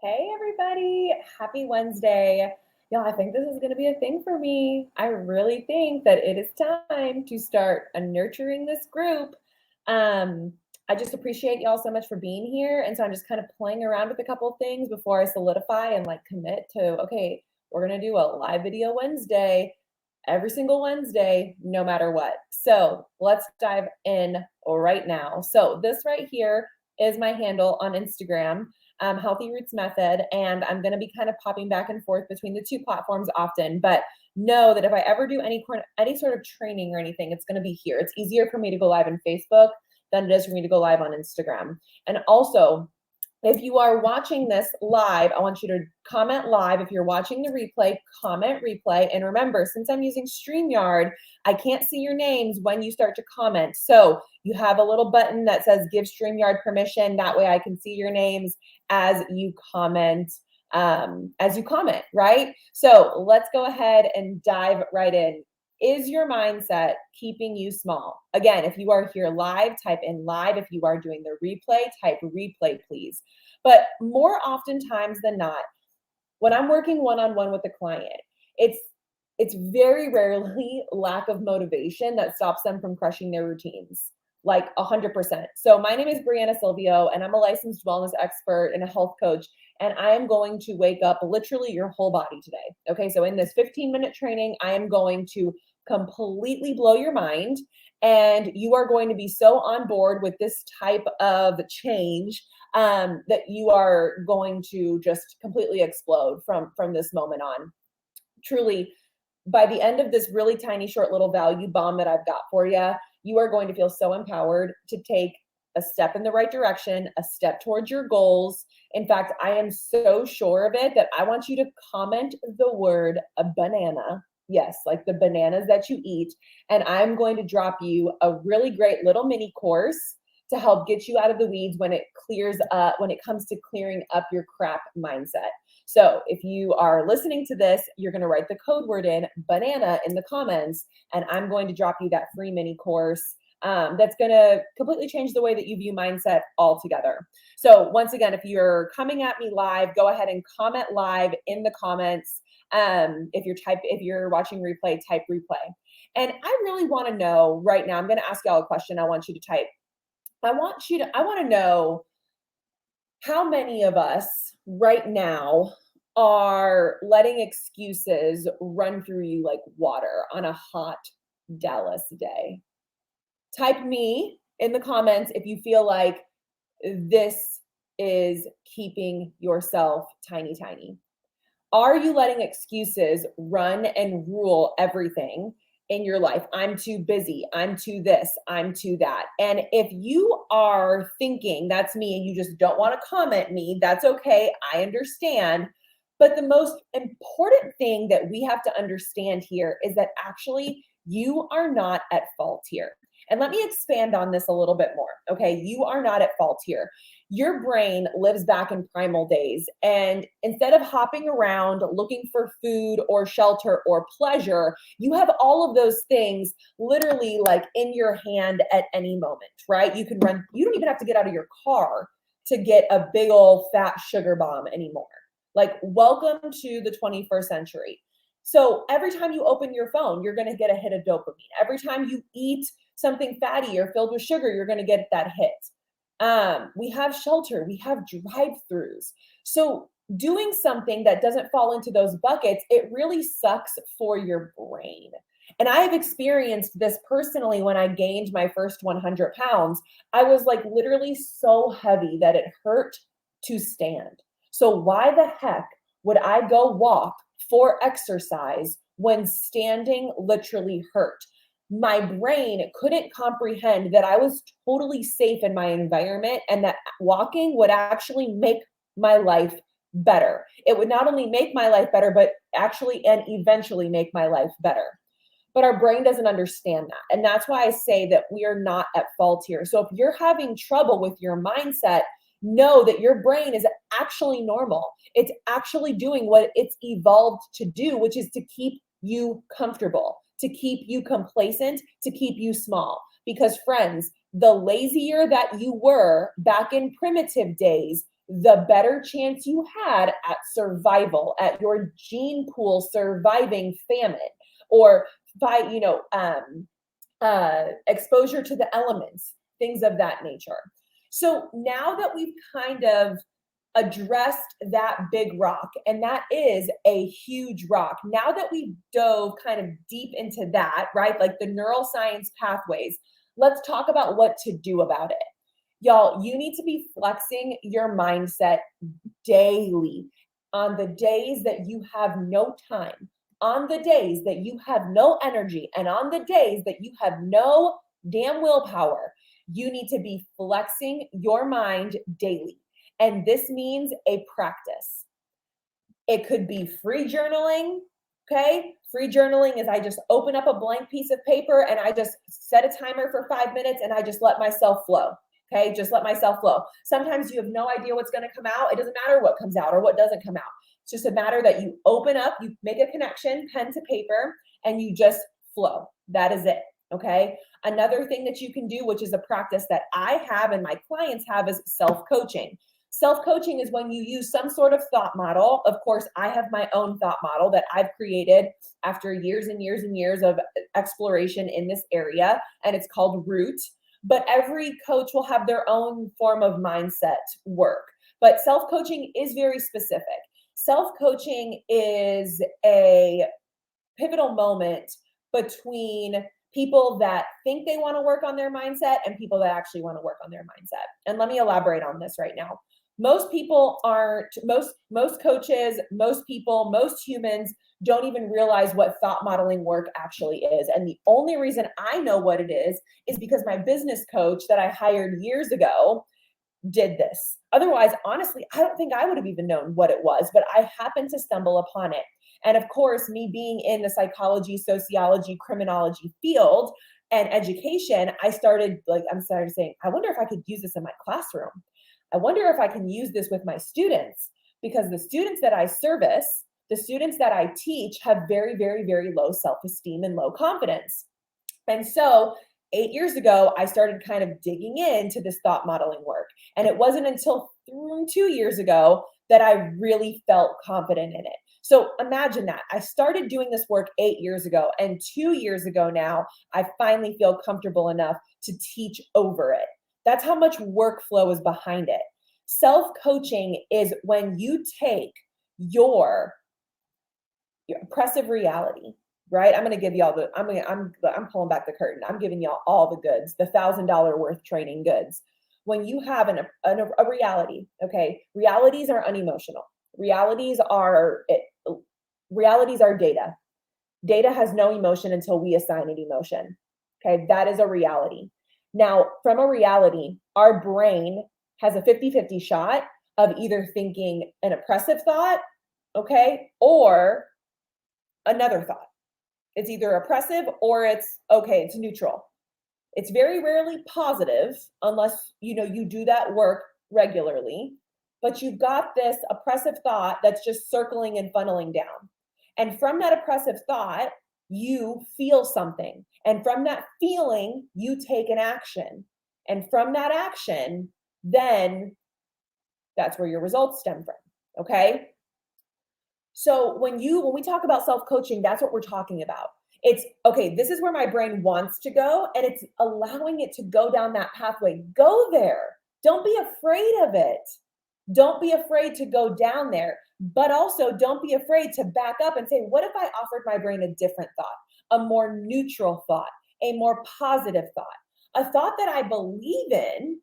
Hey everybody, happy Wednesday. Yeah, I think this is going to be a thing for me. I really think that it is time to start nurturing this group. Um, I just appreciate y'all so much for being here. And so I'm just kind of playing around with a couple of things before I solidify and like commit to, okay, we're going to do a live video Wednesday every single Wednesday, no matter what. So let's dive in right now. So this right here is my handle on Instagram, Healthy Roots Method, and I'm going to be kind of popping back and forth between the two platforms often. But know that if I ever do any sort of training or anything, it's going to be here. It's easier for me to go live on Facebook than it is for me to go live on Instagram. And also, if you are watching this live, I want you to comment live. If you're watching the replay, comment replay. And remember, since I'm using StreamYard, I can't see your names when you start to comment. So you have a little button that says give StreamYard permission. That way I can see your names as you comment, right? So let's go ahead and dive right in. Is your mindset keeping you small? Again, if you are here live, type in live. If you are doing the replay, type replay, please. But more oftentimes than not, when I'm working one-on-one with a client, it's very rarely lack of motivation that stops them from crushing their routines, like 100%. So my name is Brianna Silvio, and I'm a licensed wellness expert and a health coach. And I am going to wake up literally your whole body today. Okay, so in this 15-minute training, I am going to completely blow your mind. And you are going to be so on board with this type of change that you are going to just completely explode from this moment on. Truly, by the end of this really tiny, short little value bomb that I've got for you, you are going to feel so empowered to take a step in the right direction, a step towards your goals. In fact, I am so sure of it that I want you to comment the word a banana. Yes, like the bananas that you eat. And I'm going to drop you a really great little mini course to help get you out of the weeds when it comes to clearing up your crap mindset. So if you are listening to this, you're going to write the code word in banana in the comments, and I'm going to drop you that free mini course that's going to completely change the way that you view mindset altogether. So once again, if you're coming at me live, go ahead and comment live in the comments. If you're watching replay, type replay. And I really want to know right now, I'm going to ask y'all a question. I want you to type. I want to know how many of us right now are letting excuses run through you like water on a hot Dallas day. Type me in the comments if you feel like this is keeping yourself tiny, tiny. Are you letting excuses run and rule everything in your life? I'm too busy. I'm too this. I'm too that. And if you are thinking that's me and you just don't want to comment me, that's okay. I understand. But the most important thing that we have to understand here is that actually you are not at fault here. And let me expand on this a little bit more. Okay. You are not at fault here. Your brain lives back in primal days. And instead of hopping around looking for food or shelter or pleasure, you have all of those things literally like in your hand at any moment, right? You can run, you don't even have to get out of your car to get a big old fat sugar bomb anymore. Like, welcome to the 21st century. So every time you open your phone, you're going to get a hit of dopamine. Every time you eat something fatty or filled with sugar, you're going to get that hit. We have shelter, we have drive-throughs. So doing something that doesn't fall into those buckets, it really sucks for your brain. And I have experienced this personally when I gained my first 100 pounds. I was like literally so heavy that it hurt to stand. So why the heck would I go walk for exercise when standing literally hurt? My brain couldn't comprehend that I was totally safe in my environment and that walking would actually make my life better. It would not only make my life better, but actually and eventually make my life better. But our brain doesn't understand that. And that's why I say that we are not at fault here. So if you're having trouble with your mindset, know that your brain is actually normal. It's actually doing what it's evolved to do, which is to keep you comfortable, to keep you complacent, to keep you small. Because friends, the lazier that you were back in primitive days, the better chance you had at survival, at your gene pool surviving famine, or by, exposure to the elements, things of that nature. So now that we've kind of addressed that big rock, and that is a huge rock, now that we dove kind of deep into that, right, like the neuroscience pathways, let's talk about what to do about it. Y'all, you need to be flexing your mindset daily on the days that you have no time, on the days that you have no energy, and on the days that you have no damn willpower. You need to be flexing your mind daily. And this means a practice. It could be free journaling, okay? Free journaling is I just open up a blank piece of paper and I just set a timer for 5 minutes and I just let myself flow, okay? Just let myself flow. Sometimes you have no idea what's gonna come out. It doesn't matter what comes out or what doesn't come out. It's just a matter that you open up, you make a connection, pen to paper, and you just flow. That is it, okay? Another thing that you can do, which is a practice that I have and my clients have, is self-coaching. Self-coaching is when you use some sort of thought model. Of course, I have my own thought model that I've created after years and years and years of exploration in this area, and it's called Root. But every coach will have their own form of mindset work. But self-coaching is very specific. Self-coaching is a pivotal moment between people that think they want to work on their mindset and people that actually want to work on their mindset. And let me elaborate on this right now. Most people aren't, most coaches, most people, most humans don't even realize what thought modeling work actually is. And the only reason I know what it is because my business coach that I hired years ago did this. Otherwise, honestly, I don't think I would have even known what it was, but I happened to stumble upon it. And of course, me being in the psychology, sociology, criminology field and education, I started saying, I wonder if I could use this in my classroom. I wonder if I can use this with my students, because the students that I service, the students that I teach have very, very, very low self-esteem and low confidence. And so 8 years ago, I started kind of digging into this thought modeling work. And it wasn't until 2 years ago that I really felt confident in it. So imagine that. I started doing this work 8 years ago, and 2 years ago now, I finally feel comfortable enough to teach over it. That's how much workflow is behind it. Self-coaching is when you take your oppressive reality, right? I'm going to give y'all I'm pulling back the curtain. I'm giving y'all all the goods, the $1,000 worth training goods. When you have a reality, okay? Realities are unemotional. Realities are data. Data has no emotion until we assign it emotion. Okay, that is a reality. Now, from a reality, our brain has a 50-50 shot of either thinking an oppressive thought, okay, or another thought. It's either oppressive or it's neutral. It's very rarely positive unless you do that work regularly, but you've got this oppressive thought that's just circling and funneling down. And from that oppressive thought, you feel something. And from that feeling, you take an action. And from that action, then that's where your results stem from. Okay. So when we talk about self-coaching, that's what we're talking about. It's okay, this is where my brain wants to go, and it's allowing it to go down that pathway. Go there. Don't be afraid of it. Don't be afraid to go down there, but also don't be afraid to back up and say, what if I offered my brain a different thought, a more neutral thought, a more positive thought, a thought that I believe in,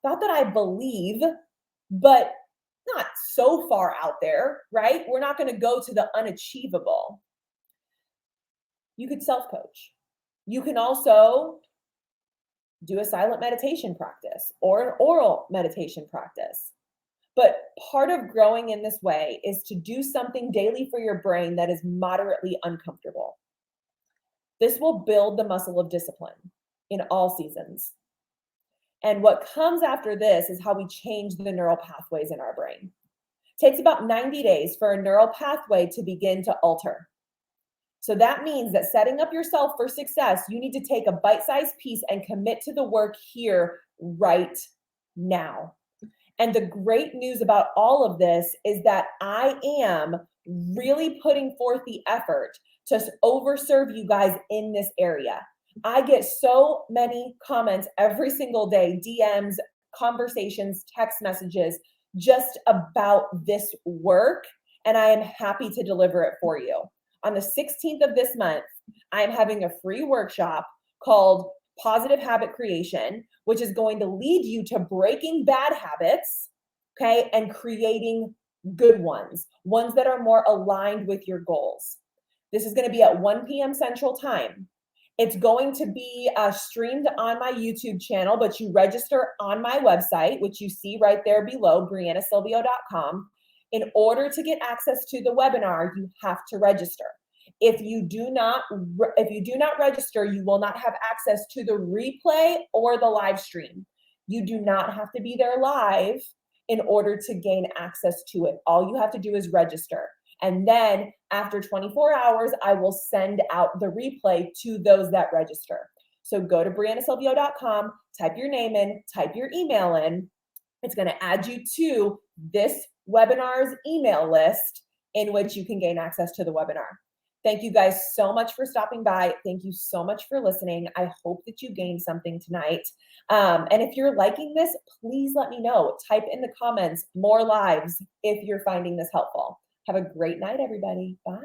thought that I believe, but not so far out there, right? We're not going to go to the unachievable. You could self-coach. You can also do a silent meditation practice or an oral meditation practice. But part of growing in this way is to do something daily for your brain that is moderately uncomfortable. This will build the muscle of discipline in all seasons. And what comes after this is how we change the neural pathways in our brain. It takes about 90 days for a neural pathway to begin to alter. So that means that setting up yourself for success, you need to take a bite-sized piece and commit to the work here right now. And the great news about all of this is that I am really putting forth the effort to overserve you guys in this area. I get so many comments every single day, DMs, conversations, text messages, just about this work. And I am happy to deliver it for you. On the 16th of this month, I am having a free workshop called Positive Habit Creation, which is going to lead you to breaking bad habits, okay, and creating good ones that are more aligned with your goals. This is going to be at 1 p.m. Central Time. It's going to be streamed on my YouTube channel, but you register on my website, which you see right there below, BriannaSilvio.com. In order to get access to the webinar, you have to register. If you do not register, you will not have access to the replay or the live stream. You do not have to be there live in order to gain access to it. All you have to do is register. And then after 24 hours, I will send out the replay to those that register. So go to BriannaSilvio.com, type your name in, type your email in. It's going to add you to this webinar's email list in which you can gain access to the webinar. Thank you guys so much for stopping by. Thank you so much for listening. I hope that you gained something tonight. And if you're liking this, please let me know. Type in the comments more lives if you're finding this helpful. Have a great night, everybody. Bye.